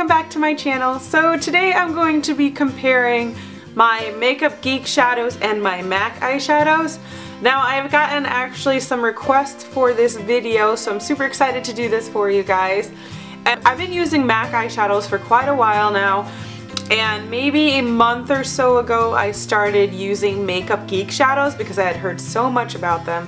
welcome back to my channel. So today I'm going to be comparing my Makeup Geek shadows and my MAC eyeshadows. Now I've gotten actually some requests for this video, so I'm super excited to do this for you guys. And I've been using MAC eyeshadows for quite a while now, and maybe a month or so ago I started using Makeup Geek shadows because I had heard so much about them.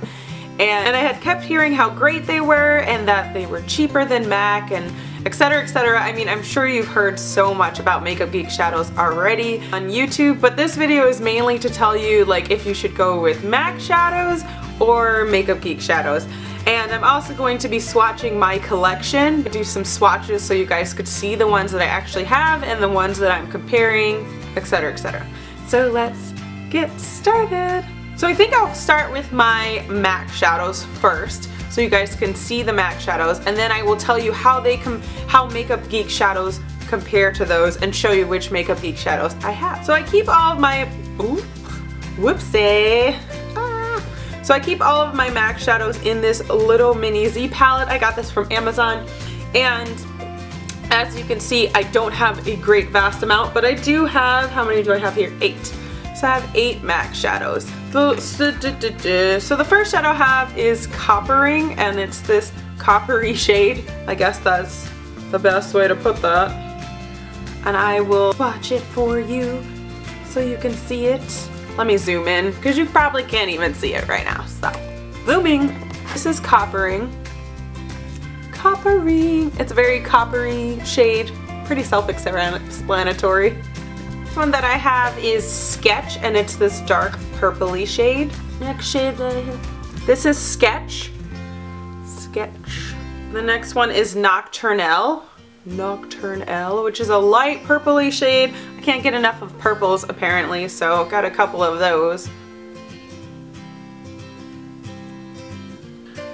And I had kept hearing how great they were and that they were cheaper than MAC and etc, etc. I mean, I'm sure you've heard so much about Makeup Geek shadows already on YouTube, but this video is mainly to tell you like if you should go with MAC shadows or Makeup Geek shadows. And I'm also going to be swatching my collection, do some swatches so you guys could see the ones that I actually have and the ones that I'm comparing, etc, etc. So let's get started. So I think I'll start with my MAC shadows first, so you guys can see the MAC shadows, and then I will tell you how Makeup Geek shadows compare to those and show you which Makeup Geek shadows I have. So I keep all of my, So I keep all of my MAC shadows in this little mini Z palette. I got this from Amazon, and as you can see, I don't have a great vast amount, but I do have, how many do I have here? 8. So I have 8 MAC shadows. So the first shadow I have is Coppering, and it's this coppery shade. I guess that's the best way to put that. And I will swatch it for you so you can see it. Let me zoom in because you probably can't even see it right now. So, zooming. This is Coppering. Coppering. It's a very coppery shade. Pretty self-explanatory. One that I have is Sketch, and it's this dark purpley shade. Next shade that I have. This is Sketch. Sketch. The next one is Nocturnelle. Nocturnelle, which is a light purpley shade. I can't get enough of purples apparently, so got a couple of those.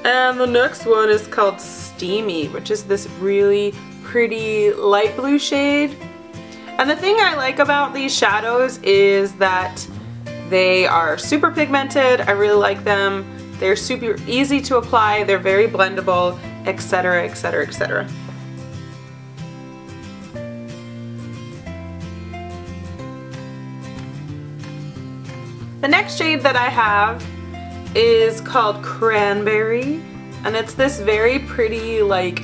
And the next one is called Steamy, which is this really pretty light blue shade. And the thing I like about these shadows is that they are super pigmented. I really like them. They're super easy to apply. They're very blendable, etc, etc, etc. The next shade that I have is called Cranberry, and it's this very pretty like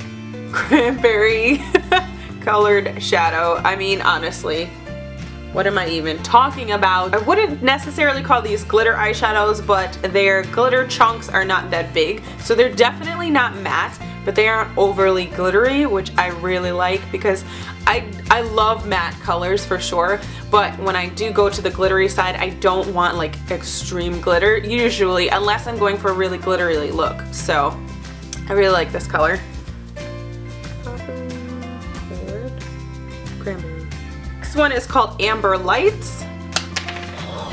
cranberry colored shadow. I mean, honestly, what am I even talking about? I wouldn't necessarily call these glitter eyeshadows, but their glitter chunks are not that big, so they're definitely not matte, but they aren't overly glittery, which I really like because I love matte colors for sure, but when I do go to the glittery side, I don't want like extreme glitter usually, unless I'm going for a really glittery look. So I really like this color. Cranberry. This one is called Amber Lights.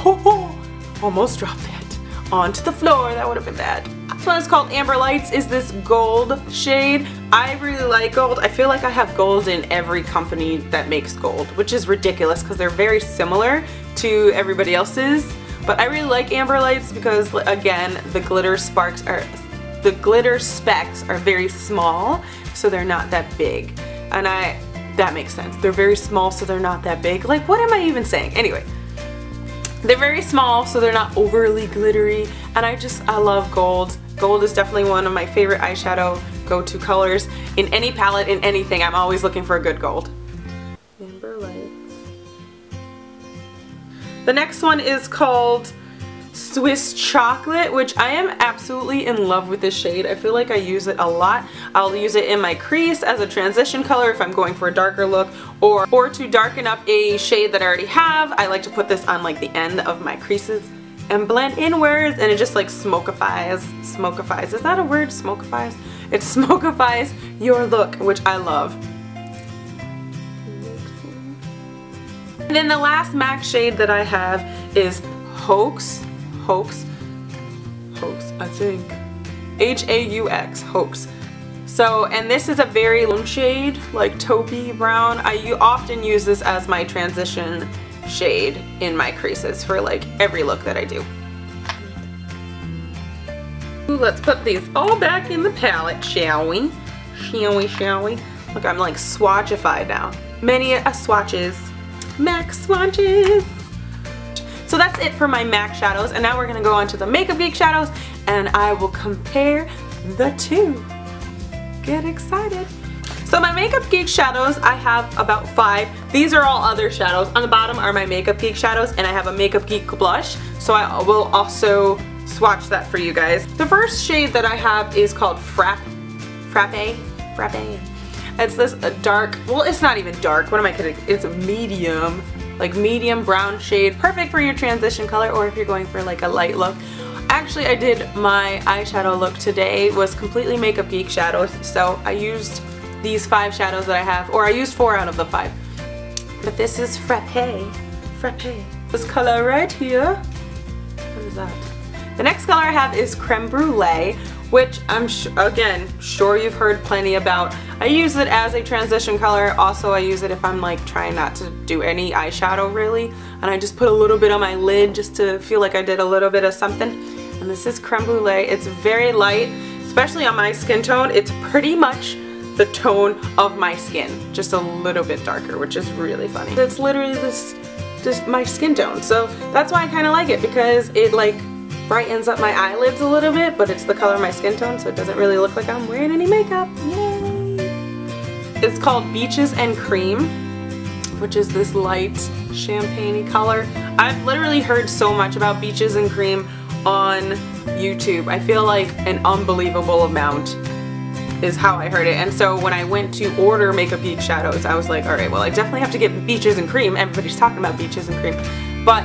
Oh, almost dropped that onto the floor. That would have been bad. This one is called Amber Lights. Is this gold shade. I really like gold. I feel like I have gold in every company that makes gold, which is ridiculous because they're very similar to everybody else's. But I really like Amber Lights because, again, the glitter specks are very small, so they're not that big. And that makes sense. They're very small, so they're not that big. Like, what am I even saying? Anyway, they're very small, so they're not overly glittery, and I love gold. Gold is definitely one of my favorite eyeshadow go-to colors. In any palette, in anything, I'm always looking for a good gold. Amber Lights. The next one is called Swiss Chocolate, which I am absolutely in love with this shade. I feel like I use it a lot. I'll use it in my crease as a transition color if I'm going for a darker look, or to darken up a shade that I already have. I like to put this on like the end of my creases and blend inwards, and it just like smokifies. Smokifies. Is that a word? Smokifies? It smokifies your look, which I love. And then the last MAC shade that I have is Hoax, I think. H-A-U-X, Hoax. So, and this is a very lone shade, like taupey brown. I often use this as my transition shade in my creases for like every look that I do. Let's put these all back in the palette, shall we? Shall we? Look, I'm like swatchified now. many swatches. MAC swatches. So that's it for my MAC shadows, and now we're gonna go on to the Makeup Geek shadows, and I will compare the two. Get excited. So my Makeup Geek shadows, I have about 5. These are all other shadows. On the bottom are my Makeup Geek shadows, and I have a Makeup Geek blush, so I will also swatch that for you guys. The first shade that I have is called Frappe. It's this dark, well, it's not even dark, what am I kidding? It's a medium, like medium brown shade, perfect for your transition color or if you're going for like a light look. Actually, I did my eyeshadow look today, was completely Makeup Geek shadows, so I used these 5 shadows that I have, or I used 4 out of the 5. But this is Frappe. This color right here. What is that? The next color I have is Creme Brulee, which I'm again sure you've heard plenty about. I use it as a transition color. Also, I use it if I'm like trying not to do any eyeshadow really, and I just put a little bit on my lid just to feel like I did a little bit of something. And this is Creme Brulee. It's very light, especially on my skin tone. It's pretty much the tone of my skin, just a little bit darker, which is really funny. It's literally this my skin tone, so that's why I kind of like it, because it like brightens up my eyelids a little bit, but it's the color of my skin tone, so it doesn't really look like I'm wearing any makeup. Yay! It's called Beaches and Cream, which is this light champagne-y color. I've literally heard so much about Beaches and Cream on YouTube. I feel like an unbelievable amount is how I heard it, and so when I went to order Makeup Geek shadows, I was like, alright, well I definitely have to get Beaches and Cream. Everybody's talking about Beaches and Cream. But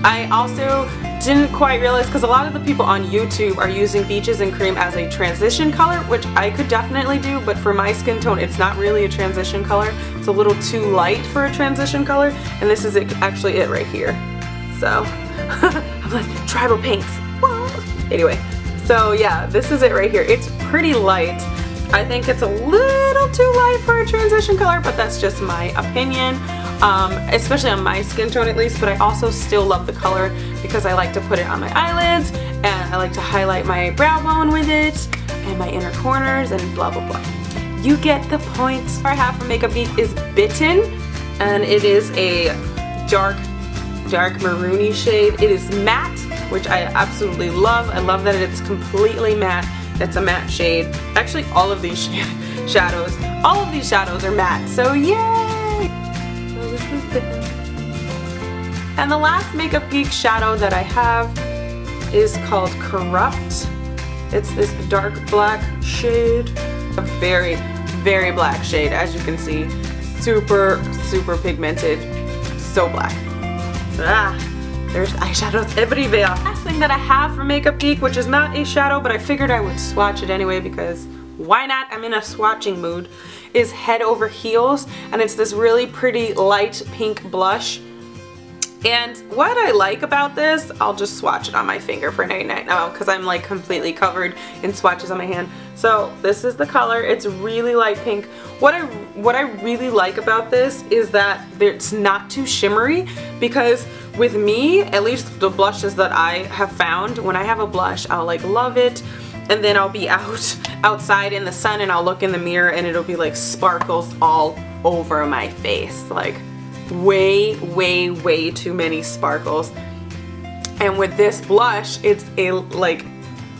I also didn't quite realize, because a lot of the people on YouTube are using Beaches and Cream as a transition color, which I could definitely do, but for my skin tone it's not really a transition color. It's a little too light for a transition color, and this is actually it right here. So I'm like, tribal paints. Whoa. Anyway, so yeah, this is it right here. It's pretty light. I think it's a little too light for a transition color, but that's just my opinion. Especially on my skin tone at least, but I also still love the color because I like to put it on my eyelids, and I like to highlight my brow bone with it, and my inner corners, and blah blah blah. You get the point. What I have from Makeup Geek is Bitten, and it is a dark maroony shade. It is matte, which I absolutely love. I love that it's completely matte. It's a matte shade. Actually, all of these shadows are matte, so yay! So this is Bitten. And the last Makeup Geek shadow that I have is called Corrupt. It's this dark black shade. A very, very black shade, as you can see. Super, super pigmented. So black. There's eyeshadows everywhere. Last thing that I have from Makeup Geek, which is not a shadow, but I figured I would swatch it anyway because why not? I'm in a swatching mood, is Head Over Heels, and it's this really pretty light pink blush. And what I like about this, I'll just swatch it on my finger for right now because I'm like completely covered in swatches on my hand. So this is the color. It's really light pink. What I really like about this is that it's not too shimmery, because with me, at least the blushes that I have found, when I have a blush, I'll like love it, and then I'll be outside in the sun and I'll look in the mirror and it'll be like sparkles all over my face. Like way, way, way too many sparkles. And with this blush, it's a like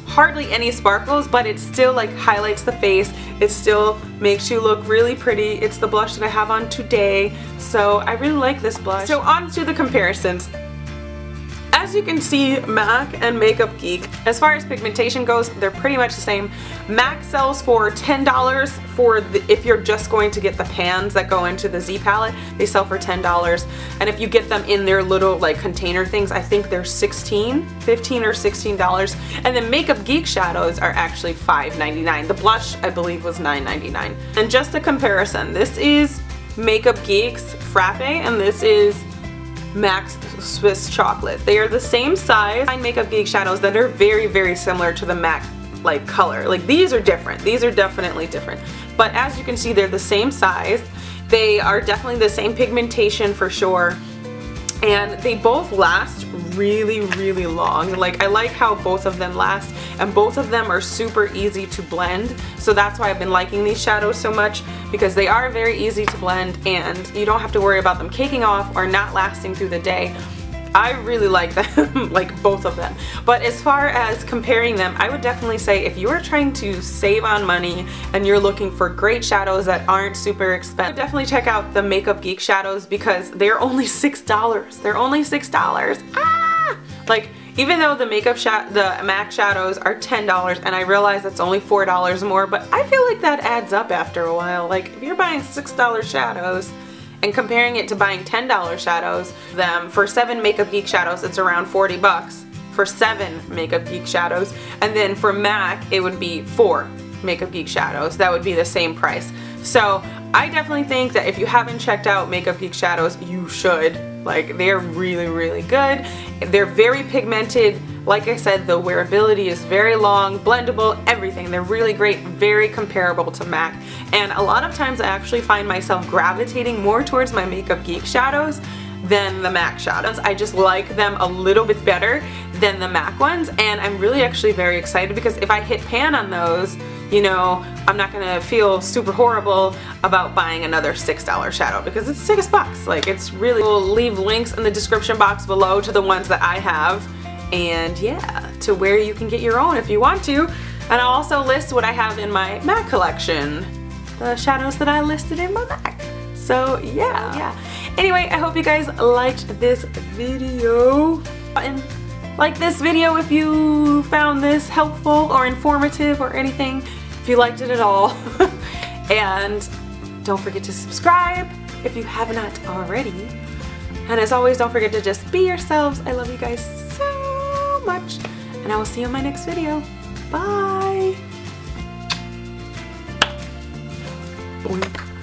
hardly any sparkles, but it still like highlights the face. It still makes you look really pretty. It's the blush that I have on today, so I really like this blush. So on to the comparisons. As you can see, MAC and Makeup Geek, as far as pigmentation goes, they're pretty much the same. MAC sells for $10 for if you're just going to get the pans that go into the Z palette. They sell for $10, and if you get them in their little like container things, I think they're $15 or $16. And then Makeup Geek shadows are actually $5.99. The blush, I believe, was $9.99. And just a comparison, this is Makeup Geek's Frappe, and this is MAC's Swiss Chocolate. They are the same size. Makeup Geek shadows that are very, very similar to the MAC like color. Like these are different. These are definitely different. But as you can see, they're the same size. They are definitely the same pigmentation for sure. and they both last really, really long. Like, I like how both of them last, and both of them are super easy to blend, so that's why I've been liking these shadows so much, because they are very easy to blend and you don't have to worry about them caking off or not lasting through the day. I really like them, like both of them. But as far as comparing them, I would definitely say if you are trying to save on money and you're looking for great shadows that aren't super expensive, definitely check out the Makeup Geek shadows because they're only $6. They're only $6. Ah! Like, even though the MAC shadows are $10, and I realize that's only $4 more, but I feel like that adds up after a while. Like, if you're buying $6 shadows and comparing it to buying $10 shadows, for 7 Makeup Geek shadows, it's around 40 bucks for 7 Makeup Geek shadows, and then for MAC, it would be 4 Makeup Geek shadows. That would be the same price. So I definitely think that if you haven't checked out Makeup Geek shadows, you should. Like, they're really, really good. They're very pigmented. Like I said, the wearability is very long, blendable, everything. They're really great, very comparable to MAC. And a lot of times I actually find myself gravitating more towards my Makeup Geek shadows than the MAC shadows. I just like them a little bit better than the MAC ones, and I'm really actually very excited because if I hit pan on those, you know, I'm not gonna feel super horrible about buying another $6 shadow because it's $6. Like, it's really, we'll leave links in the description box below to the ones that I have, and yeah, to where you can get your own if you want to. And I'll also list what I have in my MAC collection, the shadows that I listed in my MAC. So yeah. Anyway, I hope you guys liked this video. And like this video if you found this helpful or informative or anything, if you liked it at all. And don't forget to subscribe if you have not already. And as always, don't forget to just be yourselves. I love you guys so much. And I will see you in my next video. Bye. Boink.